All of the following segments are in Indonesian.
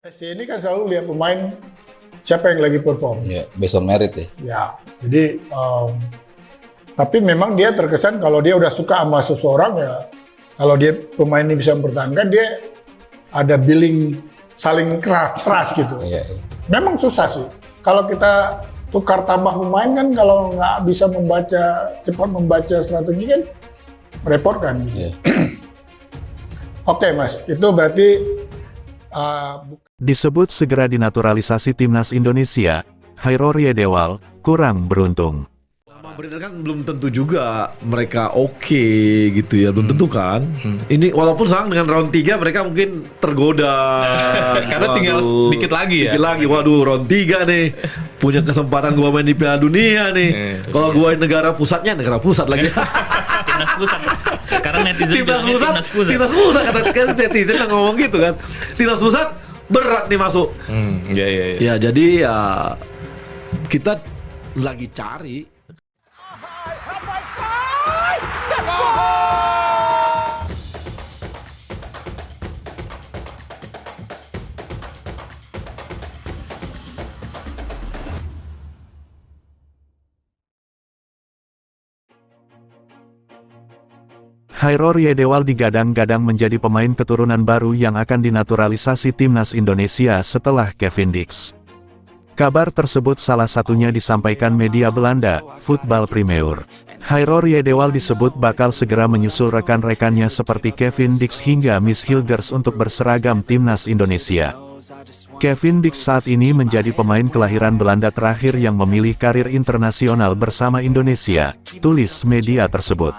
SC ini kan selalu lihat pemain siapa yang lagi perform. Ya, based on merit ya. Ya, jadi tapi memang dia terkesan kalau dia udah suka sama seseorang ya, kalau dia pemain ini bisa mempertahankan dia ada billing saling trust gitu. Iya. Memang susah sih. Kalau kita tukar tambah pemain kan kalau nggak bisa cepat membaca strategi kan repot kan. Iya. Oke Mas, itu berarti Disebut segera dinaturalisasi timnas Indonesia, Hairor Riedewal kurang beruntung. Lama beredar kan belum tentu juga mereka oke gitu ya, belum tentu kan. Ini walaupun sekarang dengan round 3 mereka mungkin tergoda. Karena tinggal dikit lagi ya. Dikit lagi, waduh round 3 nih. Punya kesempatan gua main di Piala Dunia nih. Kalau gua negara pusat lagi. Timnas pusat. Sekarang netizen Timnas bilangnya pusat, timnas pusat. Timnas pusat kata netizen yang ngomong gitu kan. Timnas pusat berat nih masuk. Iya. Ya jadi ya kita lagi cari. Hairor Riedewal digadang-gadang menjadi pemain keturunan baru yang akan dinaturalisasi timnas Indonesia setelah Kevin Dix. Kabar tersebut salah satunya disampaikan media Belanda, Voetbal Premier. Hairor Riedewal disebut bakal segera menyusul rekan-rekannya seperti Kevin Dix hingga Miss Hilgers untuk berseragam timnas Indonesia. Kevin Dix saat ini menjadi pemain kelahiran Belanda terakhir yang memilih karir internasional bersama Indonesia, tulis media tersebut.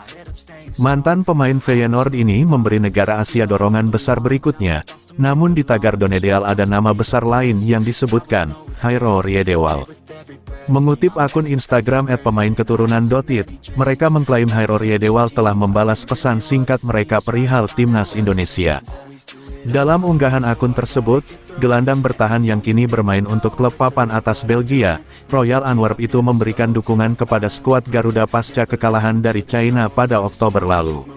Mantan pemain Feyenoord ini memberi negara Asia dorongan besar berikutnya, namun di tagar Donedal ada nama besar lain yang disebutkan, Hairor Riedewal. Mengutip akun Instagram @pemainketurunan.it, mereka mengklaim Hairor Riedewal telah membalas pesan singkat mereka perihal timnas Indonesia. Dalam unggahan akun tersebut, gelandang bertahan yang kini bermain untuk klub papan atas Belgia, Royal Antwerp itu memberikan dukungan kepada skuad Garuda pasca kekalahan dari China pada Oktober lalu.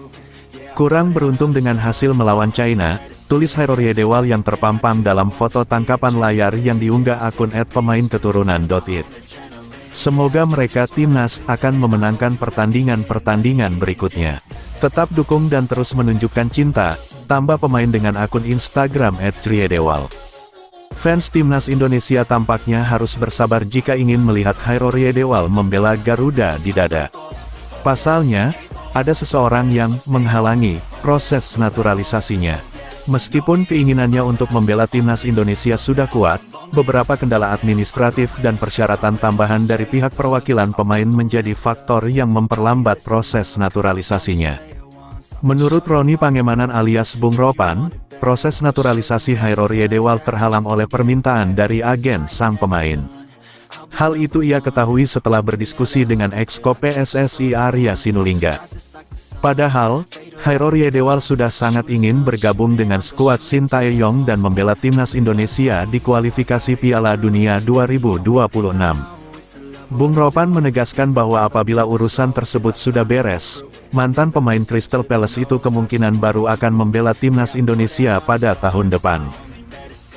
Kurang beruntung dengan hasil melawan China, tulis Hairor Riedewal yang terpampang dalam foto tangkapan layar yang diunggah akun @pemainketurunan.it. Semoga mereka timnas akan memenangkan pertandingan-pertandingan berikutnya. Tetap dukung dan terus menunjukkan cinta, tambah pemain dengan akun Instagram @riedewal. Fans timnas Indonesia tampaknya harus bersabar jika ingin melihat Hairor Riedewal membela Garuda di dada. Pasalnya, ada seseorang yang menghalangi proses naturalisasinya. Meskipun keinginannya untuk membela timnas Indonesia sudah kuat, beberapa kendala administratif dan persyaratan tambahan dari pihak perwakilan pemain menjadi faktor yang memperlambat proses naturalisasinya. Menurut Roni Pangemanan alias Bung Ropan, proses naturalisasi Hairor Riedewal terhalang oleh permintaan dari agen sang pemain. Hal itu ia ketahui setelah berdiskusi dengan ex-ko PSSI Arya Sinulinga. Padahal, Hairor Riedewal sudah sangat ingin bergabung dengan skuad Sintayong dan membela timnas Indonesia di kualifikasi Piala Dunia 2026. Bung Ropan menegaskan bahwa apabila urusan tersebut sudah beres, mantan pemain Crystal Palace itu kemungkinan baru akan membela timnas Indonesia pada tahun depan.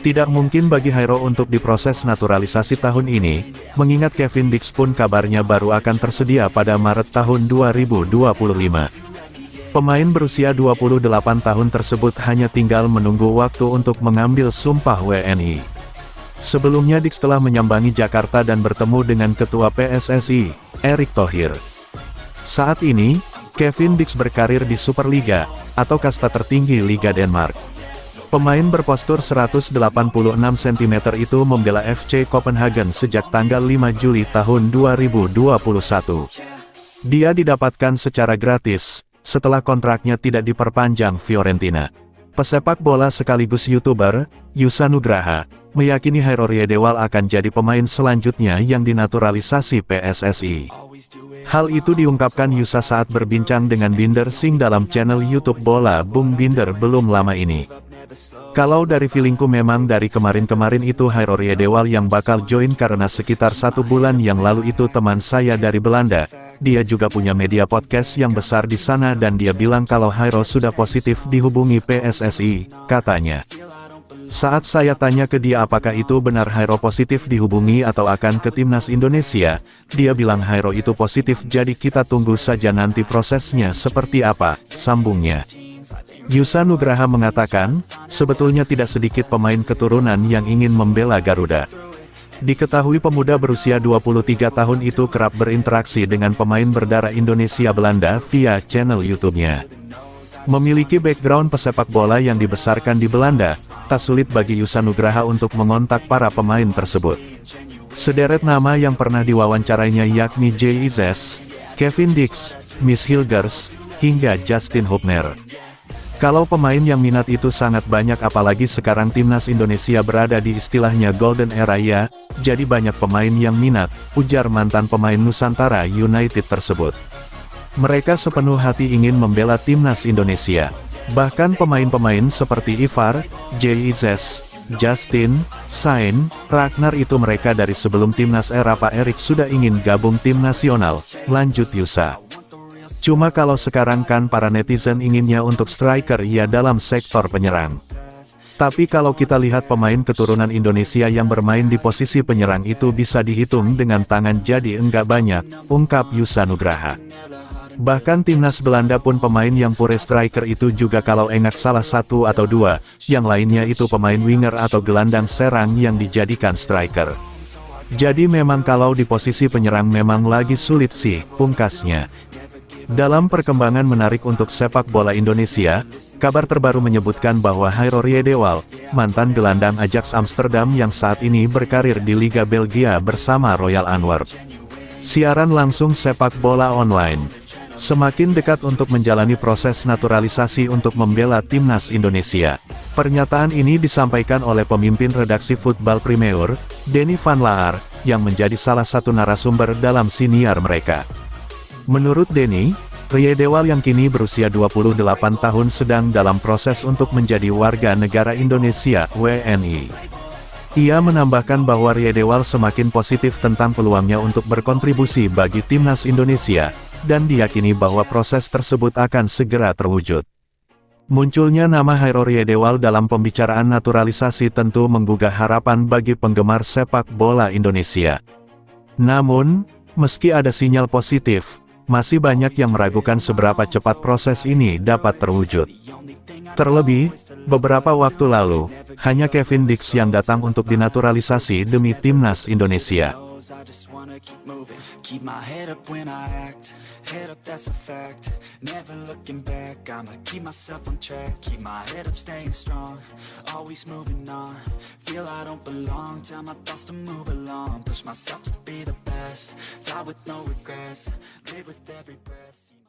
Tidak mungkin bagi Hairor untuk diproses naturalisasi tahun ini, mengingat Kevin Dix pun kabarnya baru akan tersedia pada Maret tahun 2025. Pemain berusia 28 tahun tersebut hanya tinggal menunggu waktu untuk mengambil sumpah WNI. Sebelumnya Dix telah menyambangi Jakarta dan bertemu dengan Ketua PSSI, Erick Thohir. Saat ini, Kevin Dix berkarir di Superliga, atau kasta tertinggi Liga Denmark. Pemain berpostur 186 cm itu membela FC Copenhagen sejak tanggal 5 Juli tahun 2021. Dia didapatkan secara gratis, setelah kontraknya tidak diperpanjang Fiorentina. Pesepak bola sekaligus YouTuber, Yusa Nugraha, meyakini Hairor Riedewal akan jadi pemain selanjutnya yang dinaturalisasi PSSI. Hal itu diungkapkan Yusa saat berbincang dengan Binder Singh dalam channel YouTube Bola Bung Binder belum lama ini. Kalau dari feelingku memang dari kemarin-kemarin itu Hairor Riedewal yang bakal join karena sekitar 1 bulan yang lalu itu teman saya dari Belanda, dia juga punya media podcast yang besar di sana dan dia bilang kalau Hairor sudah positif dihubungi PSSI, katanya. Saat saya tanya ke dia apakah itu benar Hairo positif dihubungi atau akan ke timnas Indonesia, dia bilang Hairo itu positif, jadi kita tunggu saja nanti prosesnya seperti apa, sambungnya. Yusa Nugraha mengatakan, sebetulnya tidak sedikit pemain keturunan yang ingin membela Garuda. Diketahui pemuda berusia 23 tahun itu kerap berinteraksi dengan pemain berdarah Indonesia Belanda via channel YouTube-nya. Memiliki background pesepak bola yang dibesarkan di Belanda, tak sulit bagi Yusa Nugraha untuk mengontak para pemain tersebut. Sederet nama yang pernah diwawancarainya yakni Jay Izes, Kevin Dix, Miss Hilgers, hingga Justin Hubner. Kalau pemain yang minat itu sangat banyak, apalagi sekarang timnas Indonesia berada di istilahnya golden era ya, jadi banyak pemain yang minat, ujar mantan pemain Nusantara United tersebut. Mereka sepenuh hati ingin membela timnas Indonesia. Bahkan pemain-pemain seperti Ivar, Jay Izes, Justin, Sain, Ragnar itu mereka dari sebelum timnas era Pak Erik sudah ingin gabung tim nasional, lanjut Yusa. Cuma kalau sekarang kan para netizen inginnya untuk striker ya dalam sektor penyerang. Tapi kalau kita lihat pemain keturunan Indonesia yang bermain di posisi penyerang itu bisa dihitung dengan tangan, jadi enggak banyak, ungkap Yusa Nugraha. Bahkan timnas Belanda pun pemain yang pure striker itu juga kalau enak salah satu atau dua, yang lainnya itu pemain winger atau gelandang serang yang dijadikan striker. Jadi memang kalau di posisi penyerang memang lagi sulit sih, pungkasnya. Dalam perkembangan menarik untuk sepak bola Indonesia, kabar terbaru menyebutkan bahwa Hairo Riedewald, mantan gelandang Ajax Amsterdam yang saat ini berkarir di Liga Belgia bersama Royal Antwerp. Siaran langsung sepak bola online. Semakin dekat untuk menjalani proses naturalisasi untuk membela timnas Indonesia. Pernyataan ini disampaikan oleh pemimpin redaksi Football Premier, Denny Van Laar, yang menjadi salah satu narasumber dalam siniar mereka. Menurut Denny, Riedewald yang kini berusia 28 tahun sedang dalam proses untuk menjadi warga negara Indonesia, WNI. Ia menambahkan bahwa Riedewald semakin positif tentang peluangnya untuk berkontribusi bagi timnas Indonesia, dan diyakini bahwa proses tersebut akan segera terwujud. Munculnya nama Hairo Riedewald dalam pembicaraan naturalisasi tentu menggugah harapan bagi penggemar sepak bola Indonesia. Namun, meski ada sinyal positif, masih banyak yang meragukan seberapa cepat proses ini dapat terwujud. Terlebih, beberapa waktu lalu, hanya Kevin Dix yang datang untuk dinaturalisasi demi timnas Indonesia. I just wanna keep moving, keep my head up when I act, head up that's a fact, never looking back, I'ma keep myself on track, keep my head up staying strong, always moving on, feel I don't belong, tell my thoughts to move along, push myself to be the best, die with no regrets, live with every breath.